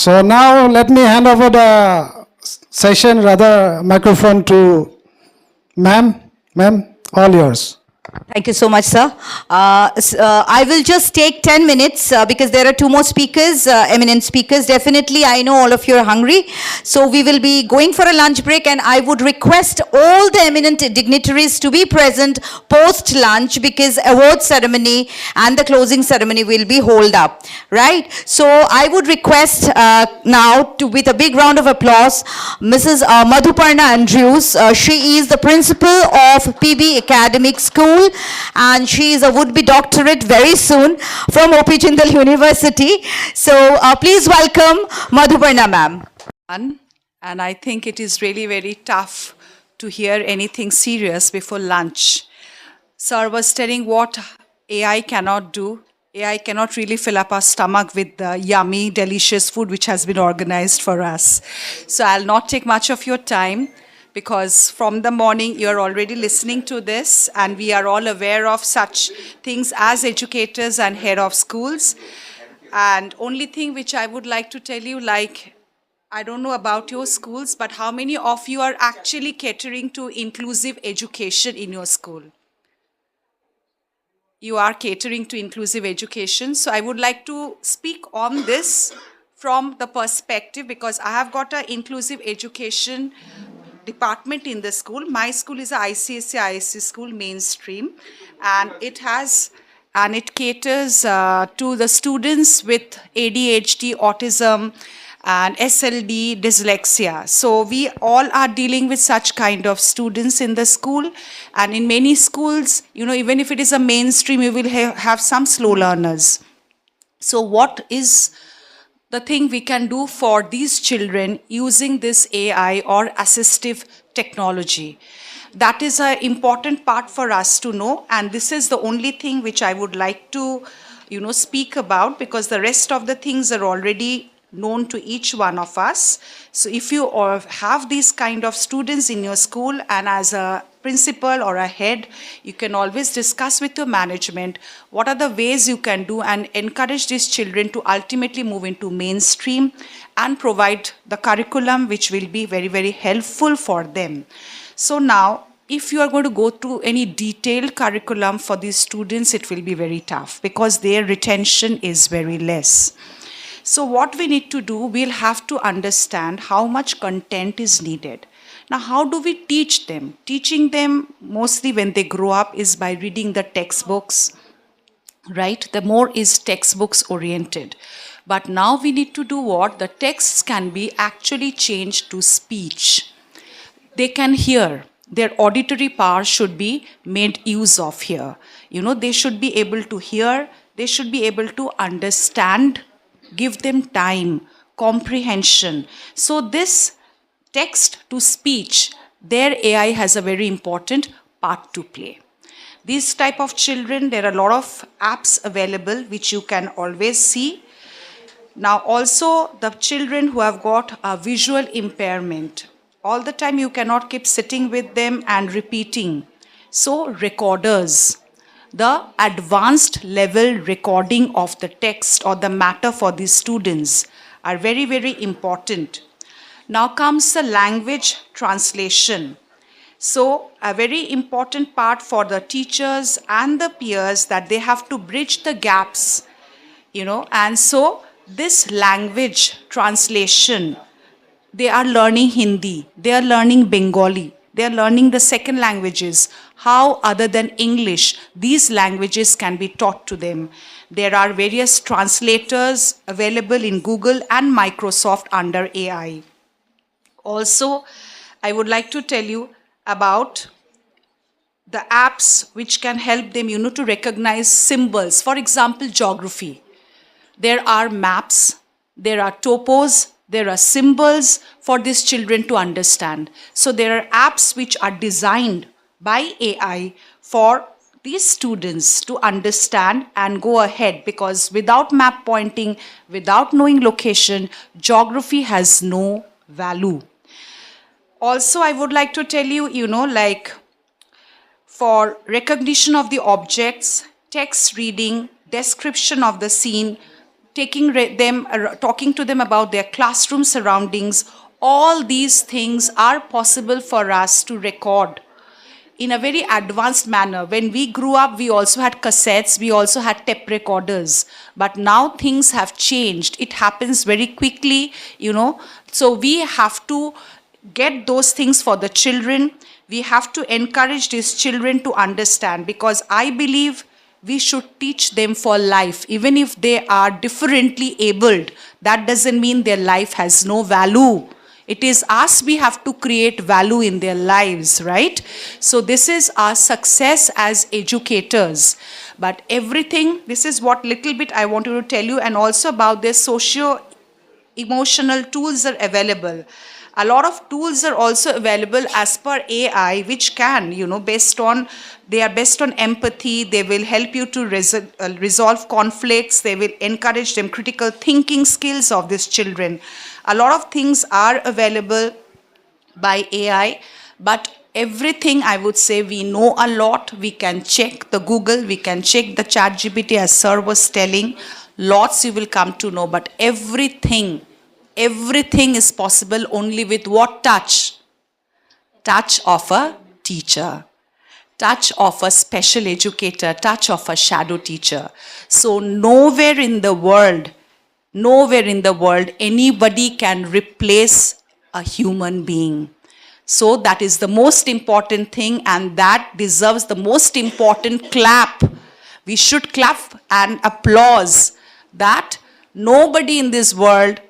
So now let me hand over the session, rather microphone to ma'am. Ma'am, all yours. Thank you so much, sir. I will just take 10 minutes because there are two more speakers, eminent speakers. Definitely, I know all of you are hungry. So we will be going for a lunch break, and I would request all the eminent dignitaries to be present post-lunch because award ceremony and the closing ceremony will be held up, right? So I would request now to, with a big round of applause, Mrs. Madhuparna Andrews. She is the principal of PB Academic School, and she is a would-be doctorate very soon from OP Jindal University. So please welcome Madhuparna ma'am. And I think it is really very tough to hear anything serious before lunch. Sir was telling what AI cannot do. AI cannot really fill up our stomach with the yummy, delicious food which has been organized for us. So I'll not take much of your time, because from the morning you're already listening to this, and we are all aware of such things as educators and head of schools. And only thing which I would like to tell you, like, I don't know about your schools, but how many of you are actually catering to inclusive education in your school? You are catering to inclusive education. So I would like to speak on this from the perspective, because I have got an inclusive education department in the school. My school is a ICSE school, mainstream, and it caters to the students with ADHD, autism, and SLD, dyslexia. So we all are dealing with such kind of students in the school, and in many schools, even if it is a mainstream, you will have some slow learners. So what is the thing we can do for these children using this AI or assistive technology? That is an important part for us to know, and this is the only thing which I would like to speak about, because the rest of the things are already known to each one of us. So if you have these kind of students in your school, and as a principal or a head, you can always discuss with your management what are the ways you can do and encourage these children to ultimately move into mainstream and provide the curriculum which will be very, very helpful for them. So now, if you are going to go through any detailed curriculum for these students, it will be very tough because their retention is very less. So what we need to do, we'll have to understand how much content is needed. Now, how do we teach them? Teaching them mostly when they grow up is by reading the textbooks, right? The more is textbooks oriented. But now we need to do what? The texts can be actually changed to speech. They can hear. Their auditory power should be made use of here. They should be able to hear. They should be able to understand. Give them time, comprehension. So this text to speech, their AI has a very important part to play. These type of children, there are a lot of apps available which you can always see. Now also the children who have got a visual impairment, all the time you cannot keep sitting with them and repeating. So recorders, the advanced level recording of the text or the matter for these students are very, very important. Now comes the language translation. So a very important part for the teachers and the peers, that they have to bridge the gaps, and so this language translation, they are learning Hindi, they are learning Bengali, they are learning the second languages. How, other than English, these languages can be taught to them. There are various translators available in Google and Microsoft under AI. Also, I would like to tell you about the apps which can help them, to recognize symbols. For example, geography. There are maps, there are topos, there are symbols for these children to understand. So there are apps which are designed by AI for these students to understand and go ahead, because without map pointing, without knowing location, geography has no value. Also, I would like to tell you, like for recognition of the objects, text reading, description of the scene, talking to them about their classroom surroundings. All these things are possible for us to record in a very advanced manner. When we grew up, we also had cassettes, we also had tape recorders. But now things have changed. It happens very quickly, So we have to get those things for the children. We have to encourage these children to understand, because I believe we should teach them for life. Even if they are differently abled, that doesn't mean their life has no value. It is us, we have to create value in their lives, right? So this is our success as educators. But everything, this is what little bit I wanted to tell you, and also about this socio-emotional tools are available. A lot of tools are also available as per AI, which can, they are based on empathy. They will help you to resolve conflicts. They will encourage them critical thinking skills of these children. A lot of things are available by AI, but everything, I would say, we know a lot. We can check the Google, we can check the ChatGPT, as Sir was telling. Lots you will come to know, but everything is possible only with what touch? Touch of a teacher, touch of a special educator, touch of a shadow teacher. So nowhere in the world, anybody can replace a human being. So that is the most important thing, and that deserves the most important clap. We should clap and applause that nobody in this world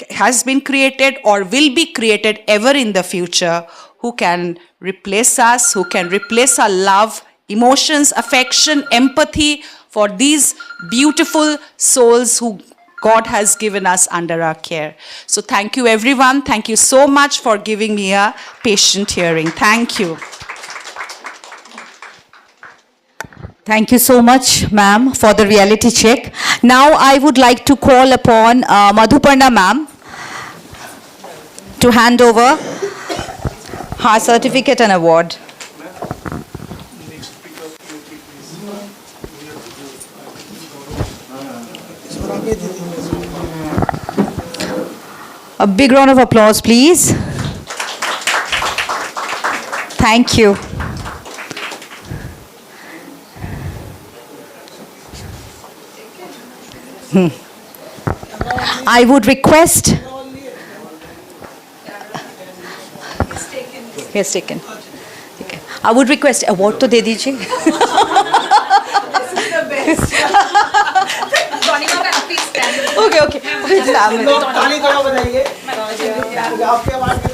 has been created or will be created ever in the future who can replace us, who can replace our love, emotions, affection, empathy for these beautiful souls who God has given us under our care. So thank you everyone. Thank you so much for giving me a patient hearing. Thank you. Thank you so much, ma'am, for the reality check. Now I would like to call upon Madhuparna ma'am to hand over her certificate and award. A big round of applause, please. Thank you. I would request. He has taken. Okay. I would request award to de dijiye. Okay, okay. ताली थोड़ा बजाइए आपके आवाज के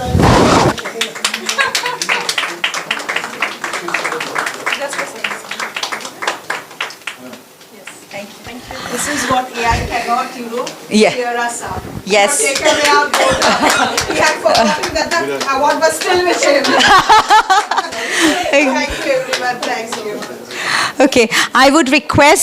This is what AI cannot, Yeah. cheer us up. Yes. Take away our vote. We had forgotten that the award was still with him. Thank you everyone. Thank you. Okay. I would request